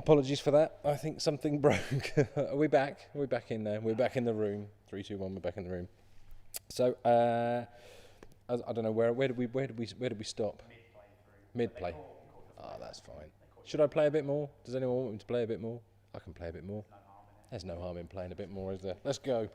Apologies for that. I think something broke. Are we back? We're back in there. We're back in the room. 3, 2, 1. We're back in the room. So I don't know where did we stop? Mid play. Oh, that's fine. Should I play a bit more? Does anyone want me to play a bit more? I can play a bit more. There's no harm in playing a bit more, is there? Let's go.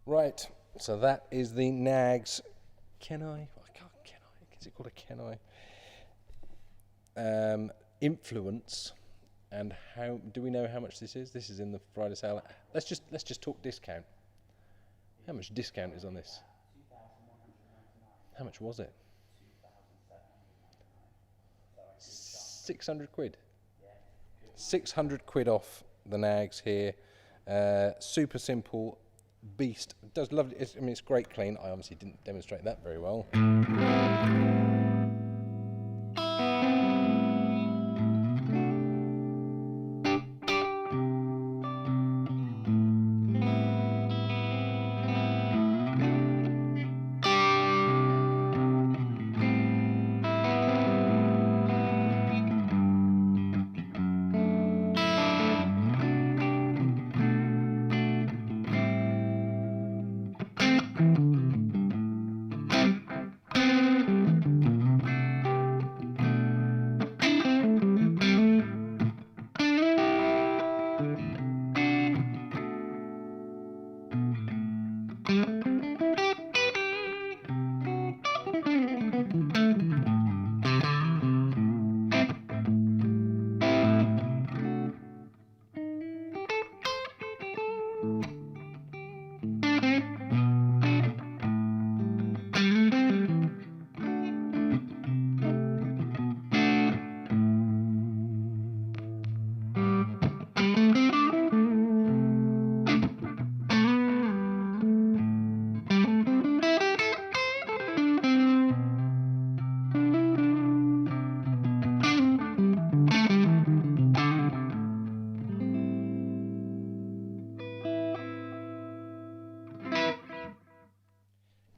Right, so that is the Nags Kenai. Is it called a Kenai? Influence, and how do we know how much this is? This is in the Friday sale. Let's just talk discount. How much discount is on this? How much was it? 600 quid. 600 quid off the Nags here. Super simple. Beast. It does lovely. It's great clean. I obviously didn't demonstrate that very well.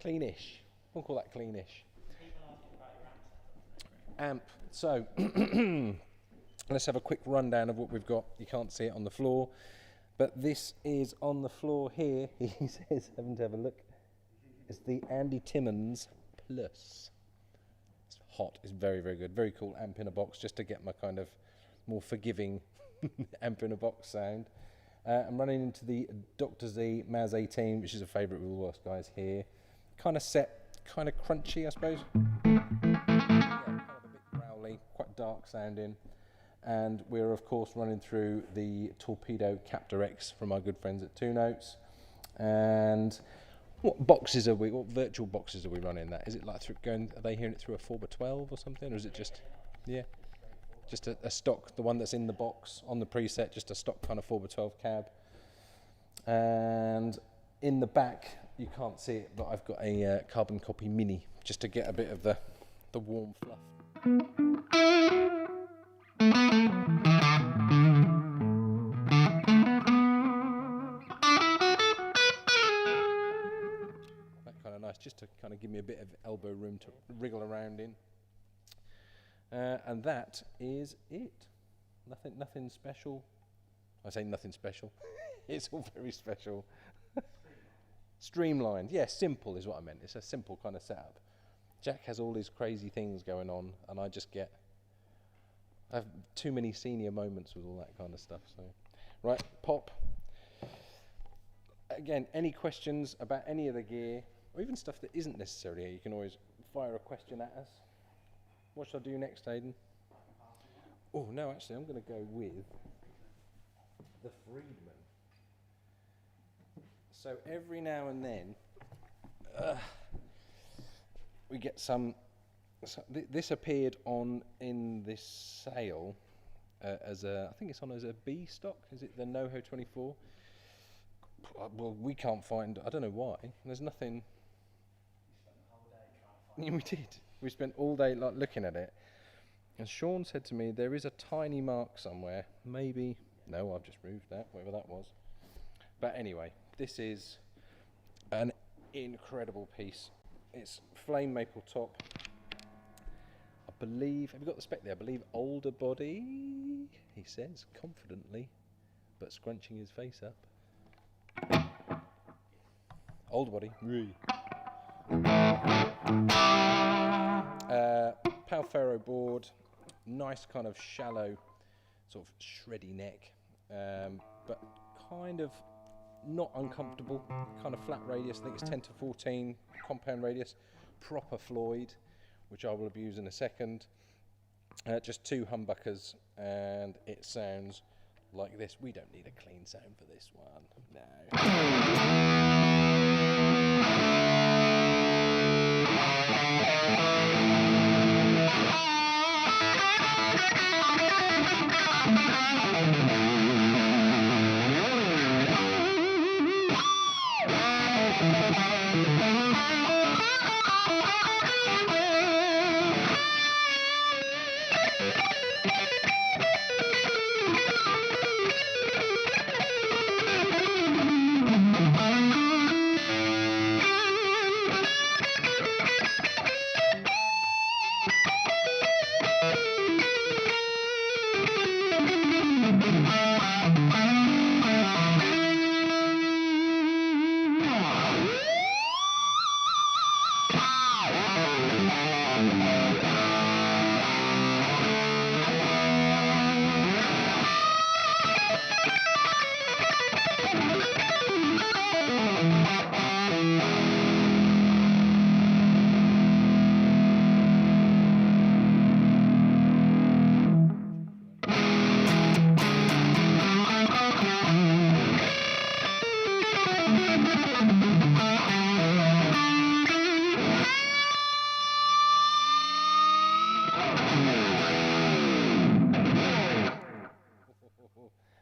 Cleanish. We'll call that cleanish. Amp. So, let's have a quick rundown of what we've got. You can't see it on the floor, but this is on the floor here. He says, have a look. It's the Andy Timmons Plus. It's hot. It's very, very good. Very cool amp in a box, just to get my kind of more forgiving amp in a box sound. I'm running into the Dr. Z Maz 18, which is a favourite with all us guys here. Kind of set, kind of crunchy, I suppose. Yeah, kind of a bit growly, quite dark sounding. And we're of course running through the Torpedo Captor X from our good friends at Two Notes. And what virtual boxes are we running that? Is it like are they hearing it through a 4x12 or something? Or is it just, yeah, just a stock, the one that's in the box on the preset, just a stock kind of 4x12 cab. And in the back, you can't see it, but I've got a carbon copy mini, just to get a bit of the warm fluff. Kind of nice, just to kind of give me a bit of elbow room to wriggle around in. And that is it. Nothing special. I say nothing special. It's all very special. Streamlined, yeah, simple is what I meant. It's a simple kind of setup. Jack has all his crazy things going on, and I have too many senior moments with all that kind of stuff. So, right, pop. Again, any questions about any of the gear, or even stuff that isn't necessarily here, you can always fire a question at us. What should I do next, Aidan? Oh, no, actually, I'm going to go with the Friedman. So every now and then, we get some. This appeared in this sale as I think it's on as a B stock. Is it the Noho 24? Well, we can't find. I don't know why. There's nothing. We did. We spent all day looking at it, and Sean said to me, "There is a tiny mark somewhere. Maybe." No, I've just moved that. Whatever that was. But anyway, this is an incredible piece. It's flame maple top. I believe, have you got the spec there? I believe older body, he says, confidently, but scrunching his face up. Older body, really. Palfero board, nice kind of shallow, sort of shreddy neck, but kind of not uncomfortable, kind of flat radius. I think it's 10 to 14 compound radius, proper Floyd, which I will abuse in a second. Just 2 humbuckers, and it sounds like this. We don't need a clean sound for this one, no.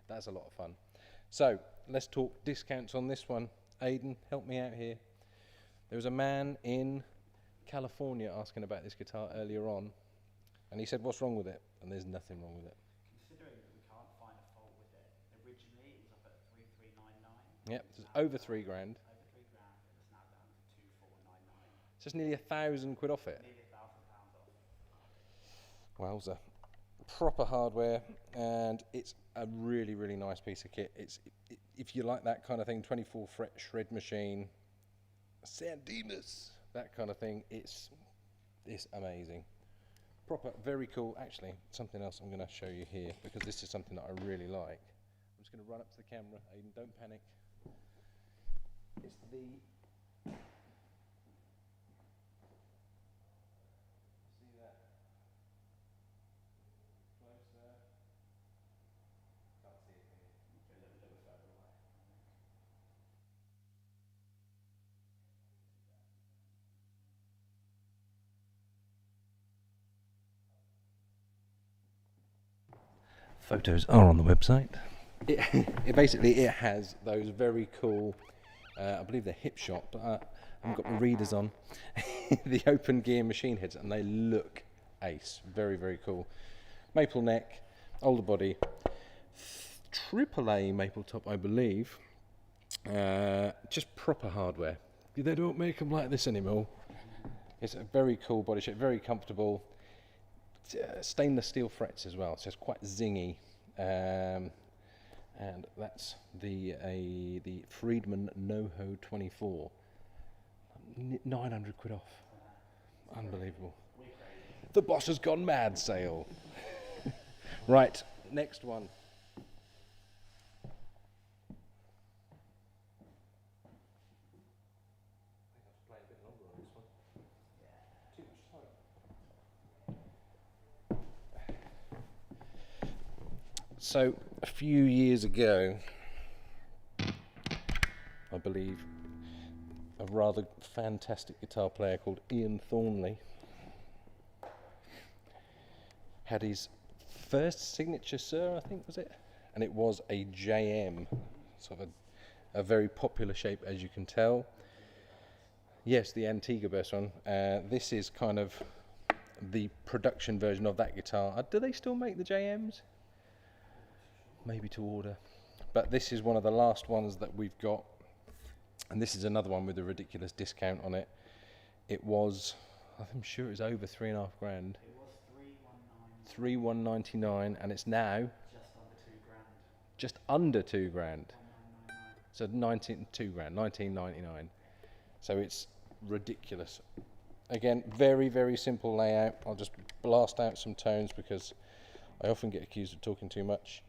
That's a lot of fun. So let's talk discounts on this one. Aidan, help me out here. There was a man in California asking about this guitar earlier on, and he said, "What's wrong with it?" And there's nothing wrong with it. Considering that we can't find a fault with it, originally it was up at 3,399. Yep, it's over £3 grand. Over £3 grand, and it's now down to 2,499. So it's nearly £1,000 off it. Nearly £1,000 off. Wowza. Proper hardware, and it's a really, really nice piece of kit. If you like that kind of thing, 24 fret shred machine, Sandemus, that kind of thing, it's amazing. Proper, very cool. Actually, something else I'm going to show you here, because this is something that I really like. I'm just going to run up to the camera, Aidan, don't panic. It's the... See that? Closer. Can't see it here. A little further away. Photos are on the website. It basically has those very cool, I believe they're hip shot, but I haven't got the readers on, the open gear machine heads, and they look ace. Very, very cool. Maple neck, older body, AAA maple top, I believe. Just proper hardware. They don't make them like this anymore. It's a very cool body shape, very comfortable. Stainless steel frets as well, so it's quite zingy. And that's the Friedman Noho 24. 900 quid off. Unbelievable. The boss has gone mad sale. Right, next one. So, a few years ago, I believe, a rather fantastic guitar player called Ian Thornley had his first signature Sir, I think was it? And it was a JM, sort of a very popular shape, as you can tell. Yes, the Antigua burst one. This is kind of the production version of that guitar. Do they still make the JMs? Maybe to order. But this is one of the last ones that we've got. And this is another one with a ridiculous discount on it. It was, I'm sure it was over $3.5 grand. It was 319. 3,199, and it's now Just under £2 grand. just under $2 grand. 1999. So 2 grand, 1999. So it's ridiculous. Again, very, very simple layout. I'll just blast out some tones because I often get accused of talking too much.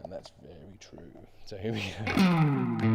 And that's very true. So here we go.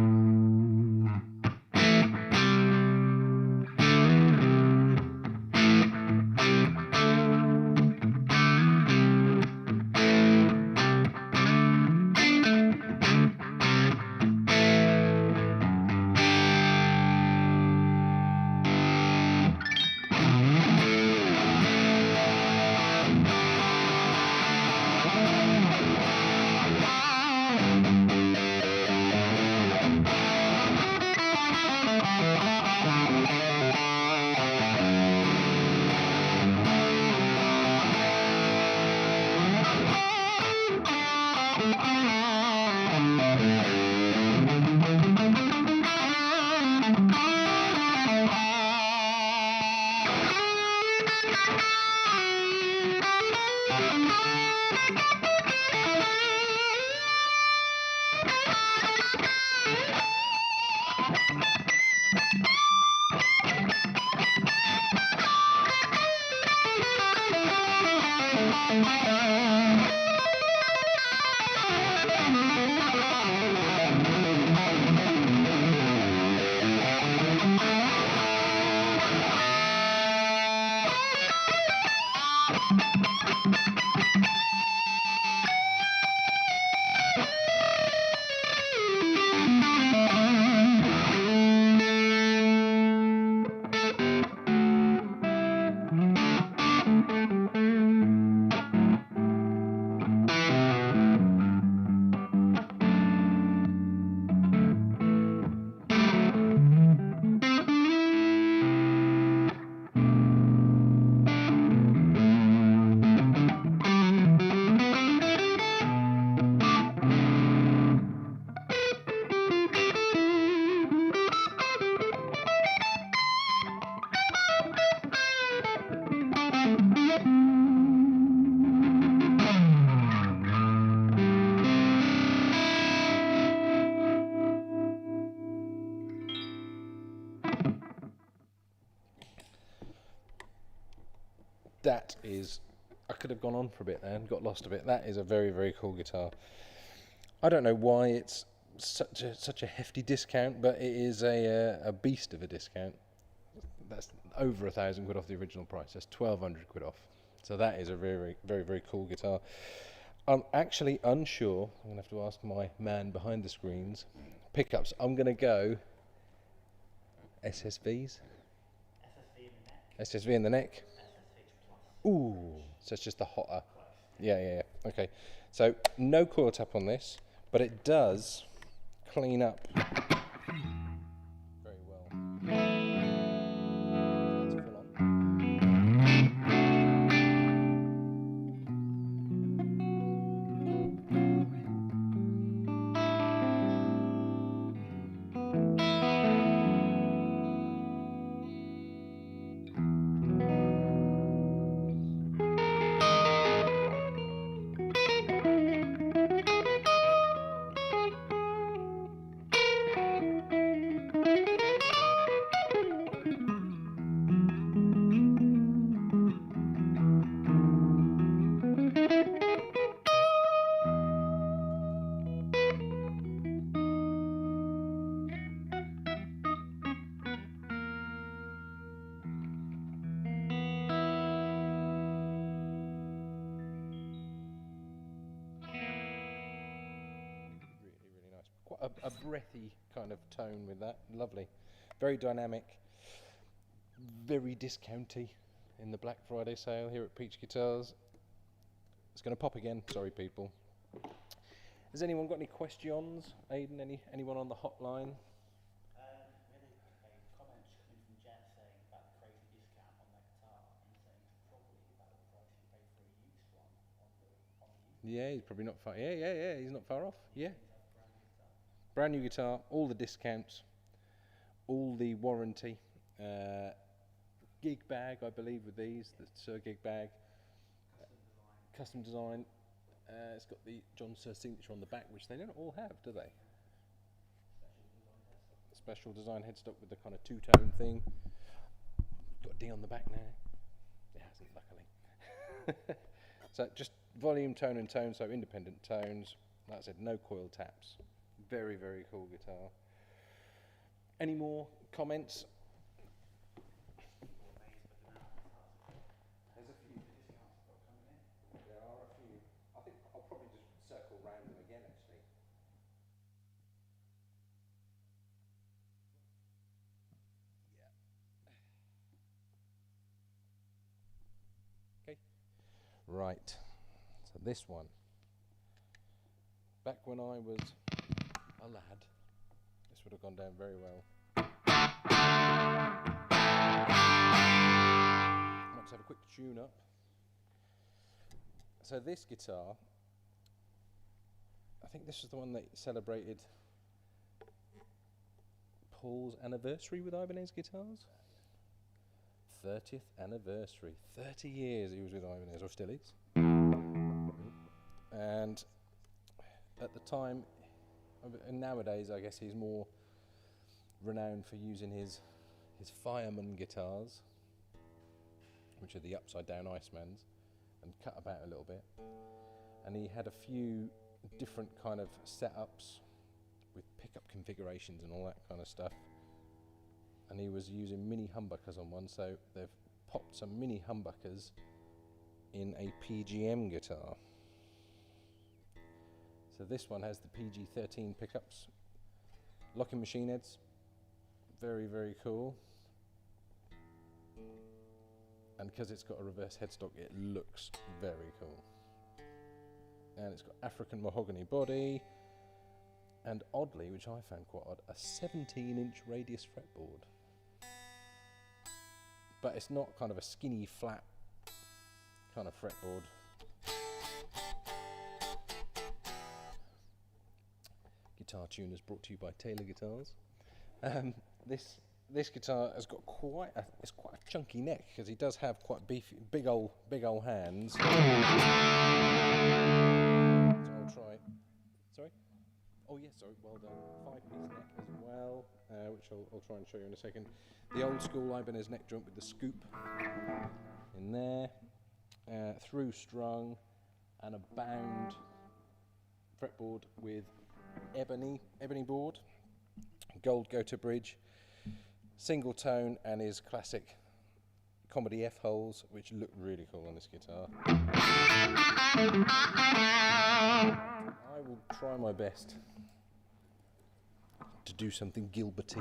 That is, I could have gone on for a bit there and got lost a bit. That is a very, very cool guitar. I don't know why it's such a hefty discount, but it is a beast of a discount. That's over 1,000 quid off the original price. That's 1,200 quid off. So that is a very, very, very cool guitar. I'm actually unsure. I'm going to have to ask my man behind the screens. Pickups. I'm going to go SSVs. SSV in the neck. Ooh, so it's just the hotter. Yeah. Okay. So no coil tap on this, but it does clean up very well. That's full on. quite a breathy kind of tone with that. Lovely. Very dynamic. Very discounty in the Black Friday sale here at Peach Guitars. It's going to pop again. Sorry, people. Has anyone got any questions? Aidan, anyone on the hotline? We had a comment coming from Jet saying about the crazy discount on that guitar, and saying it's probably about the price you pay for a used one on the used. Yeah, he's probably not far. Yeah, he's not far off. Yeah. He's had a brand new guitar. Brand new guitar, all the discounts, all the warranty, gig bag, I believe, with these, the Sir gig bag, custom design. It's got the John Sir signature on the back, which they don't all have, do they? Special design headstock with the kind of two-tone thing. Got a D on the back now. It hasn't, luckily. So just volume, tone and tone, so independent tones. Like I said, no coil taps. Very, very cool guitar. Any more comments? There's a few discounts got coming in. There are a few. I think I'll probably just circle round them again, actually. Yeah. Okay. Right. So this one. Back when I was a lad, this would have gone down very well. Let's have a quick tune up. So this guitar, I think this is the one that celebrated Paul's anniversary with Ibanez Guitars. 30th anniversary. 30 years he was with Ibanez, or still is. And at the time, and nowadays I guess he's more renowned for using his fireman guitars, which are the upside down Icemans, and cut about a little bit. And he had a few different kind of setups with pickup configurations and all that kind of stuff. And he was using mini humbuckers on one, so they've popped some mini humbuckers in a PGM guitar. So this one has the PG13 pickups, locking machine heads, very, very cool. And because it's got a reverse headstock, it looks very cool. And it's got African mahogany body, and oddly, which I found quite odd, a 17-inch radius fretboard. But it's not kind of a skinny, flat kind of fretboard. Guitar tuners brought to you by Taylor Guitars. This guitar has got quite a chunky neck, because he does have quite beefy, big old hands. So I'll try. Sorry? Oh yes, sorry. Well done. 5-piece neck as well, which I'll try and show you in a second. The old school Ibanez neck joint with the scoop in there, through strung, and a bound fretboard with ebony board, gold go-to bridge, single tone, and his classic comedy F holes, which look really cool on this guitar. I will try my best to do something Gilberty.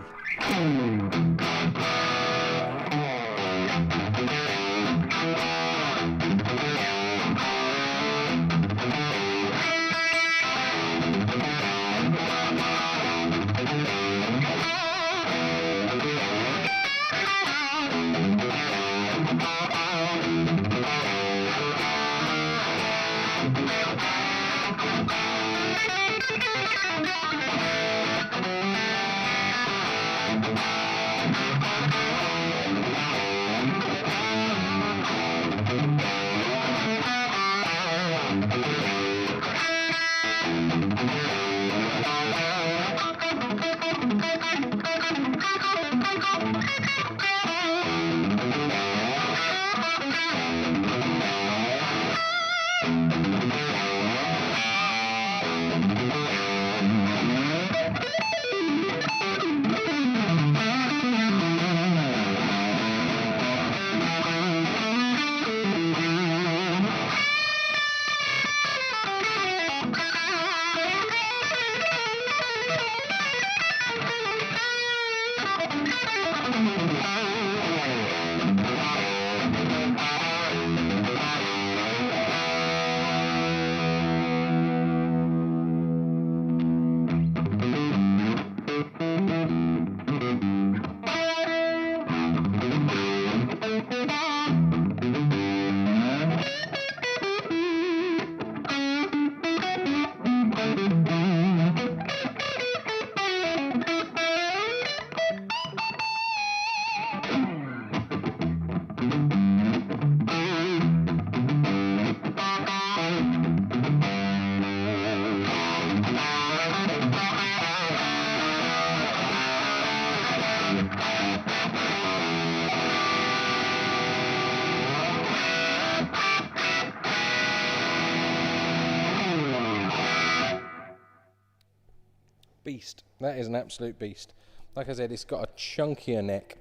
Beast. That is an absolute beast. Like I said, it's got a chunkier neck,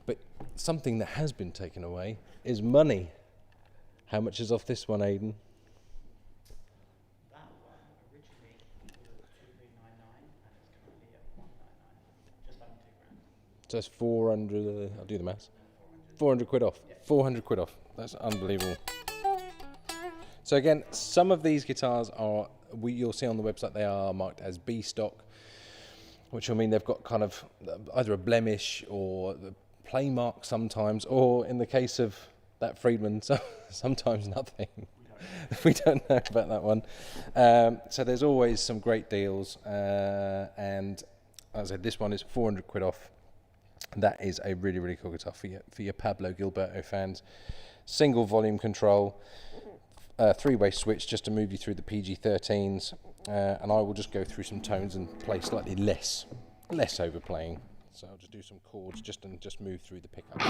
but something that has been taken away is money. How much is off this one, Aidan? That one originally was 2399 and it's currently at 199, just under £2 grand. So it's 400, I'll do the maths. 400 quid off. 400 quid off. That's unbelievable. So again, some of these guitars are, you'll see on the website, they are marked as B stock, which will mean they've got kind of either a blemish or the play mark sometimes, or in the case of that Friedman, sometimes nothing. We don't know about that one. So there's always some great deals, and as I said, this one is 400 quid off. That is a really, really cool guitar for your Pablo Gilberto fans. Single volume control, three-way switch just to move you through the PG13s, and I will just go through some tones and play slightly less overplaying. So I'll just do some chords and just move through the pickup.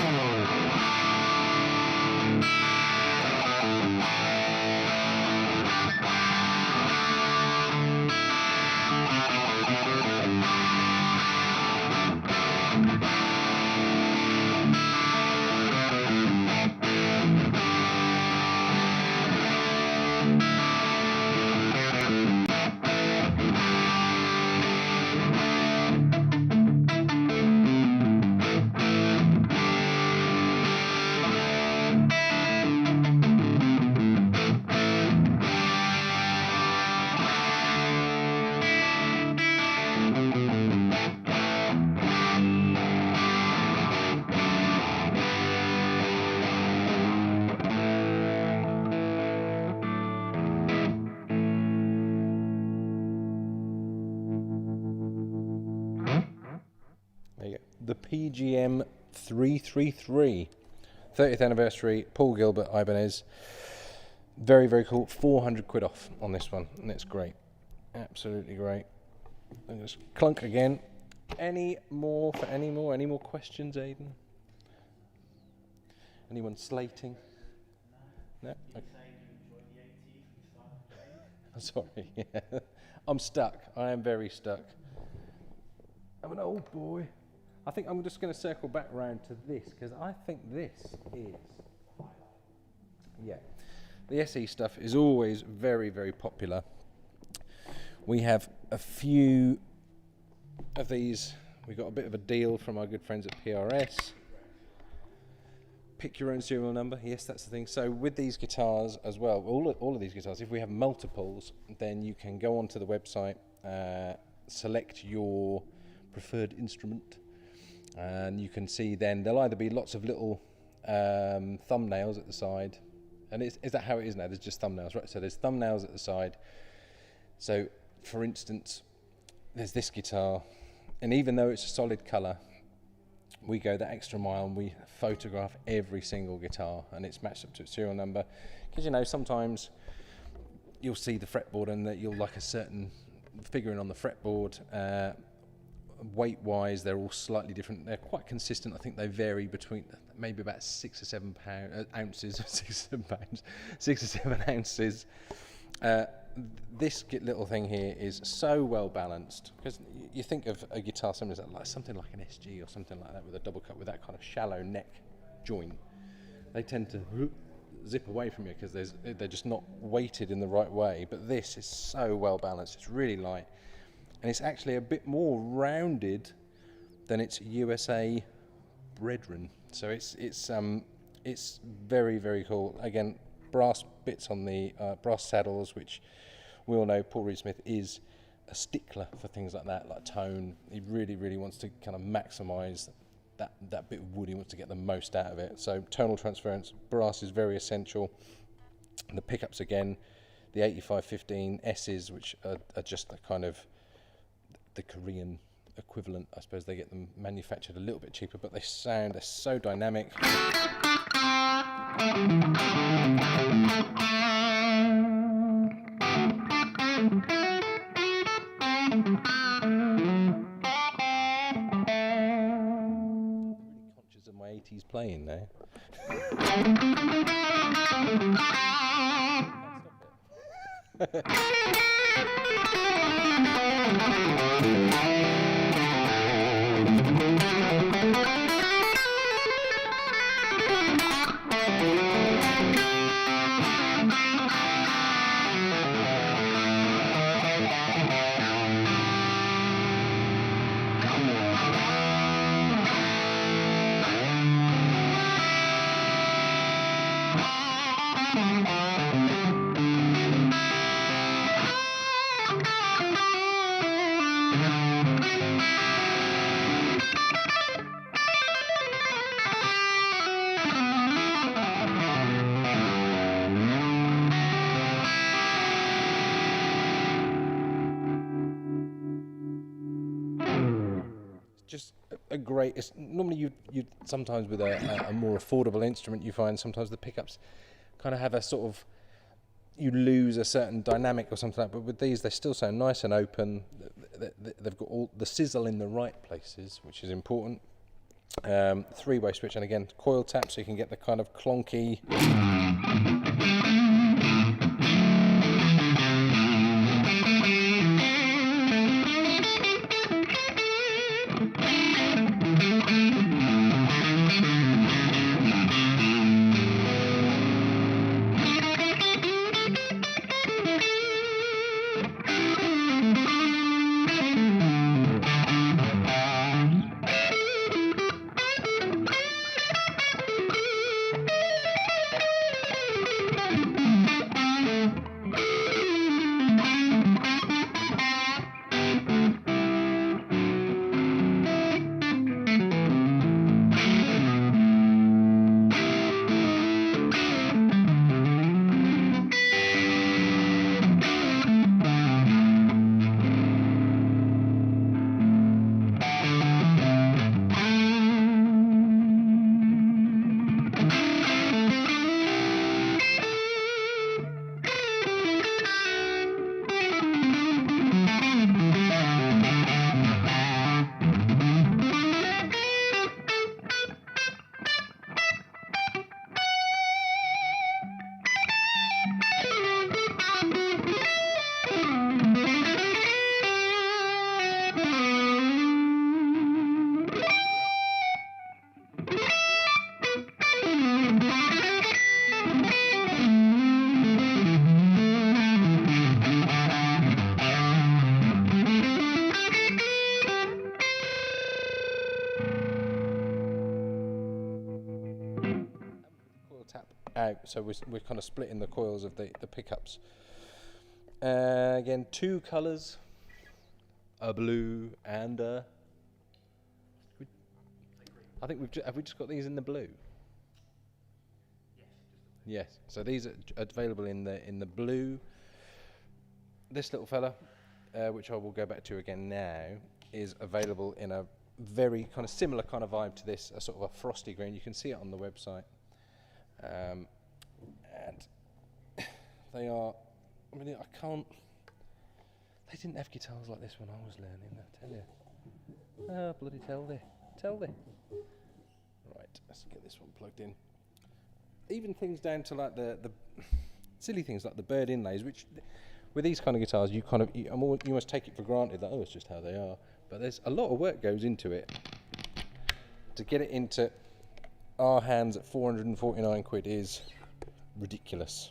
The PGM 333, 30th anniversary, Paul Gilbert Ibanez. Very, very cool. 400 quid off on this one, and it's great. Absolutely great. And just clunk again. Any more questions, Aidan? Anyone slating? No? Okay. I'm sorry. Yeah. I'm stuck. I am very stuck. I'm an old boy. I think I'm just going to circle back round to this, because I think this is, yeah, the SE stuff is always very, very popular. We have a few of these. We got a bit of a deal from our good friends at PRS. Pick your own serial number. Yes, that's the thing. So with these guitars as well, all of these guitars, if we have multiples, then you can go onto the website, select your preferred instrument, and you can see then there'll either be lots of little thumbnails at the side, and is that how it is now? There's just thumbnails, right? So there's thumbnails at the side. So for instance, there's this guitar, and even though it's a solid colour, we go that extra mile and we photograph every single guitar, and it's matched up to its serial number, because you know sometimes you'll see the fretboard and that you'll like a certain figuring on the fretboard. Weight wise, they're all slightly different. They're quite consistent. I think they vary between maybe about 6 or 7 ounces, 6 or 7 ounces. This little thing here is so well balanced, because you think of a guitar similar to like something like an SG or something like that with a double cut with that kind of shallow neck joint. They tend to zip away from you because they're just not weighted in the right way. But this is so well balanced. It's really light. And it's actually a bit more rounded than its USA brethren. So it's very, very cool. Again, brass bits on the brass saddles, which we all know Paul Reed-Smith is a stickler for things like that, like tone. He really, really wants to kind of maximise that bit of wood. He wants to get the most out of it. So tonal transference, brass is very essential. The pickups again, the 8515 S's, which are just the kind of the Korean equivalent. I suppose they get them manufactured a little bit cheaper, but they're so dynamic. Conscious of my 80s playing now. Just a great. It's normally you sometimes with a more affordable instrument, you find sometimes the pickups kind of have a sort of, you lose a certain dynamic or something like that. But with these, they still sound nice and open. They've got all the sizzle in the right places, which is important. Three-way switch, and again coil tap, so you can get the kind of clonky. Out, so we're kind of splitting the coils of the pickups. Again, two colours, a blue and a. I think have we just got these in the blue? Yes. So these are available in the blue. This little fella, which I will go back to again now, is available in a very kind of similar kind of vibe to this, a sort of a frosty green. You can see it on the website. And they are, I mean, I can't, they didn't have guitars like this when I was learning, I tell you. Oh, bloody tell thee. Right, let's get this one plugged in. Even things down to like the silly things like the bird inlays, which with these kind of guitars, you almost take it for granted that, oh, it's just how they are. But there's a lot of work goes into it to get it into our hands at 449 quid is ridiculous.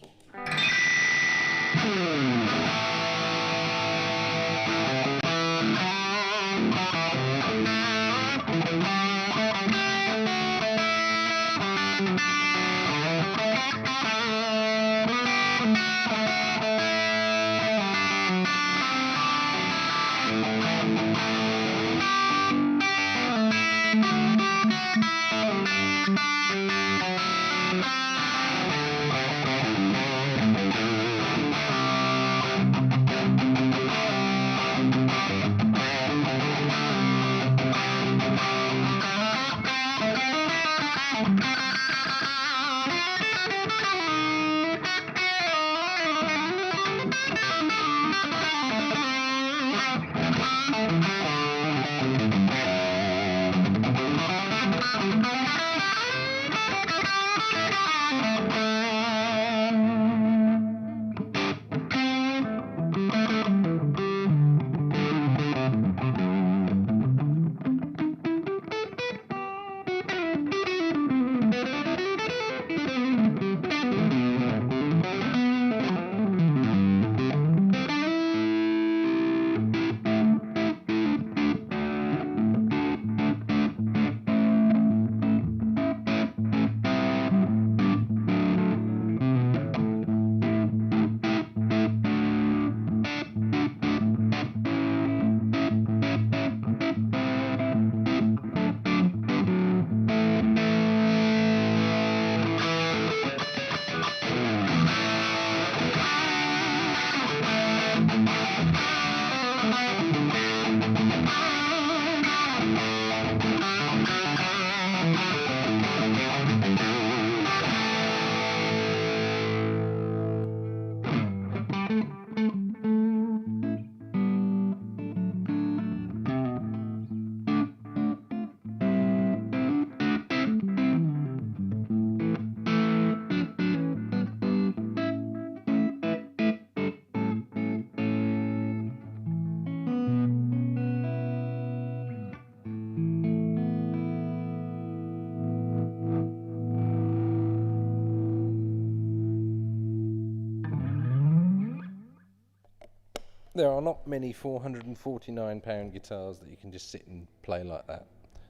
There are not many £449 guitars that you can just sit and play like that.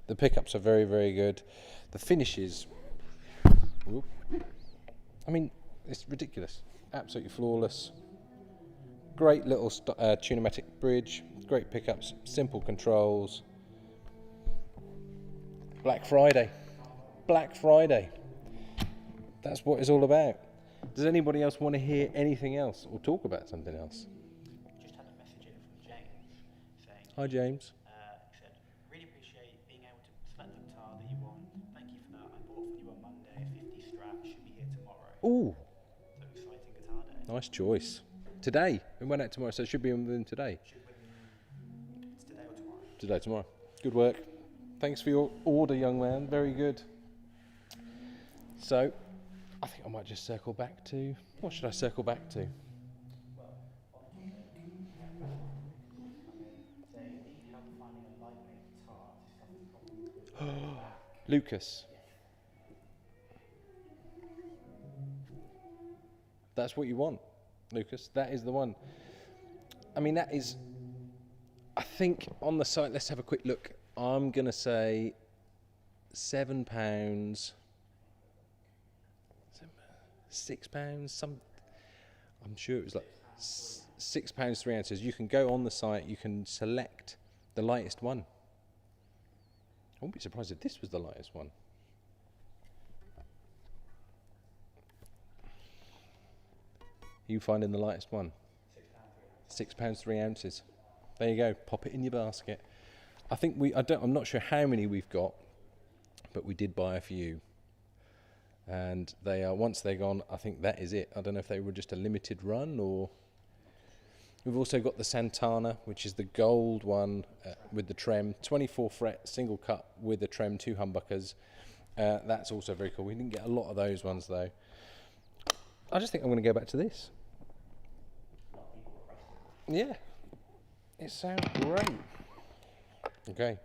The pickups are very, very good. The finishes, whoop, I mean, it's ridiculous. Absolutely flawless. Great little tunematic bridge, great pickups, simple controls. Black Friday. Black Friday. That's what it's all about. Does anybody else want to hear anything else or talk about something else? Just had a message in from James saying, Hi, James. he said, really appreciate being able to select the guitar that you want. Thank you for that. I bought from you on Monday. A 50 Strat should be here tomorrow. Ooh, So exciting guitar day. nice choice. Today. It went out tomorrow, so it should be within today. It's today or tomorrow. Today, tomorrow. Good work. Thanks for your order, young man. Very good. So, I think I might just circle back to... What should I circle back to? Well, on they need help finding a lightweight guitar to suffer problems with the back. Lucas. That's what you want, Lucas. That is the one. I mean, that is... I think on the site, let's have a quick look. I'm going to say £7, £6, some... I'm sure it was like £6, 3 ounces. You can go on the site, you can select the lightest one. I wouldn't be surprised if this was the lightest one. You finding the lightest one? £6, 3 ounces. There you go. Pop it in your basket. I think I'm not sure how many we've got, but we did buy a few. And they are, once they're gone, I think that is it. I don't know if they were just a limited run or... We've also got the Santana, which is the gold one with the trem, 24 fret, single cut with the trem, 2 humbuckers. That's also very cool. We didn't get a lot of those ones though. I just think I'm going to go back to this. Yeah, it sounds great. Okay.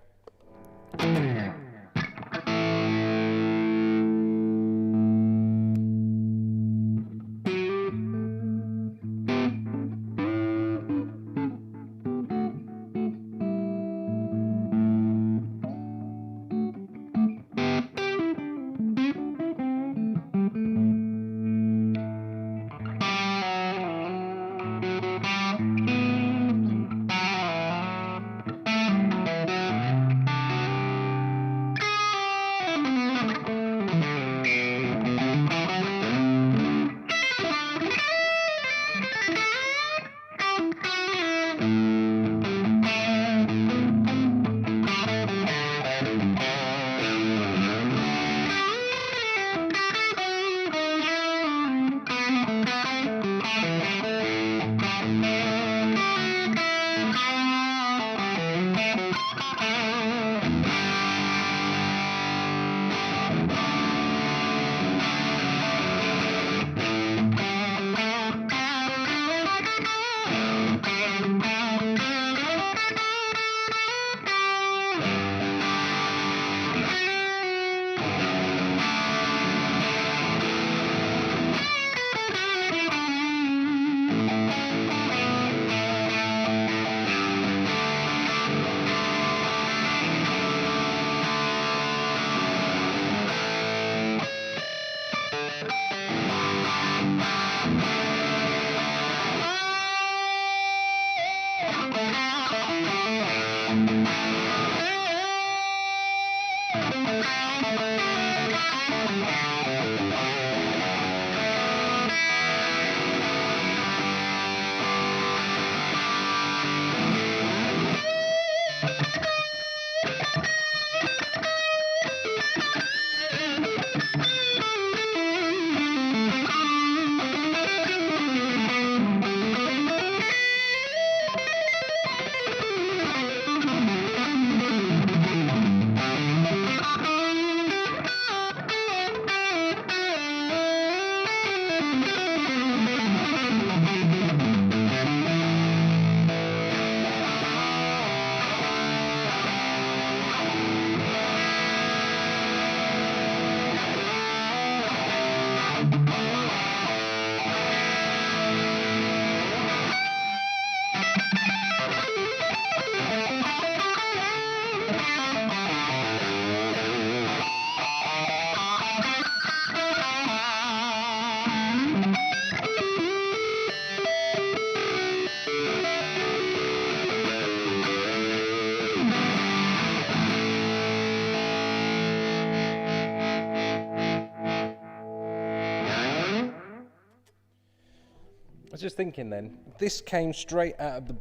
I was just thinking then, this came straight out of the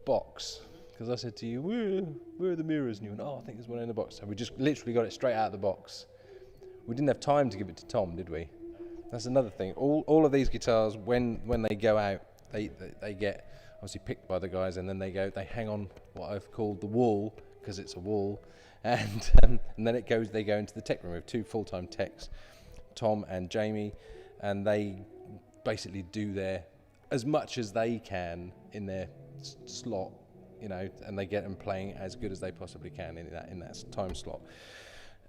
box, because I said to you, where are the mirrors? And you went, oh, I think there's one in the box. So we just literally got it straight out of the box. We didn't have time to give it to Tom, did we? That's another thing. All of these guitars, when they go out, they get obviously picked by the guys, and then they hang on what I've called the wall, because it's a wall, and then they go into the tech room with 2 full-time techs, Tom and Jamie, and they basically do their as much as they can in their slot, you know, and they get them playing as good as they possibly can in that time slot.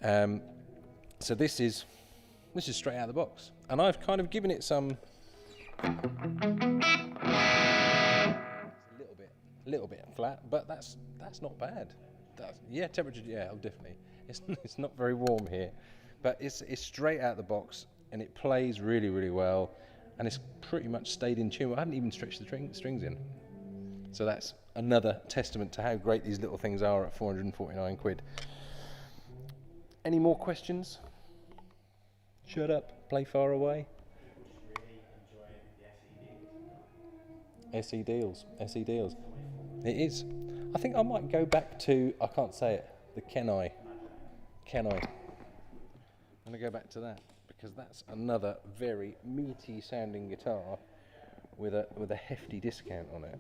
So this is straight out of the box, and I've kind of given it some a little bit flat, but that's not bad. Temperature, definitely. It's not very warm here, but it's straight out of the box, and it plays really, really well. And it's pretty much stayed in tune. I haven't even stretched the strings in. So that's another testament to how great these little things are at 449 quid. Any more questions? Shut up, play far away. Really enjoying the SE deals. SE deals. It is. I think I might go back to, I can't say it, the Kenai. I'm going to go back to that, because that's another very meaty sounding guitar with a hefty discount on it.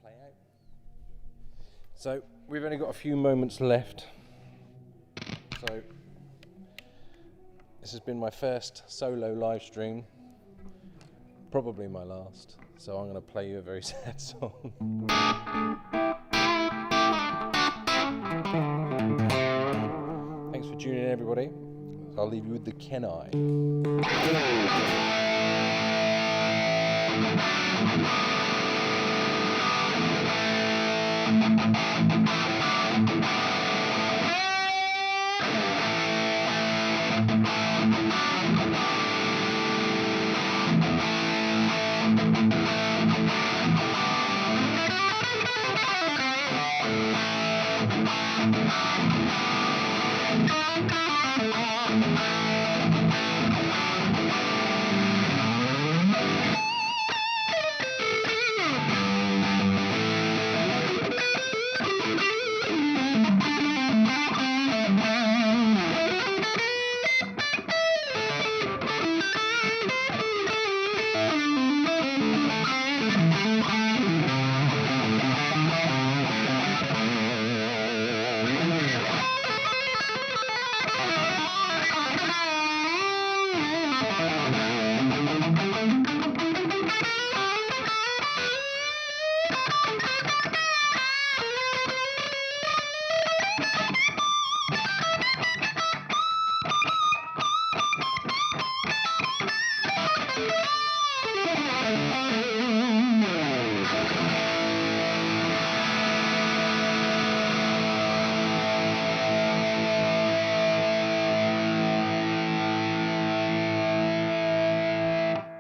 Play out. So we've only got a few moments left. So this has been my first solo live stream, probably my last. So I'm going to play you a very sad song. Thanks for tuning in, everybody. I'll leave you with the Kenai.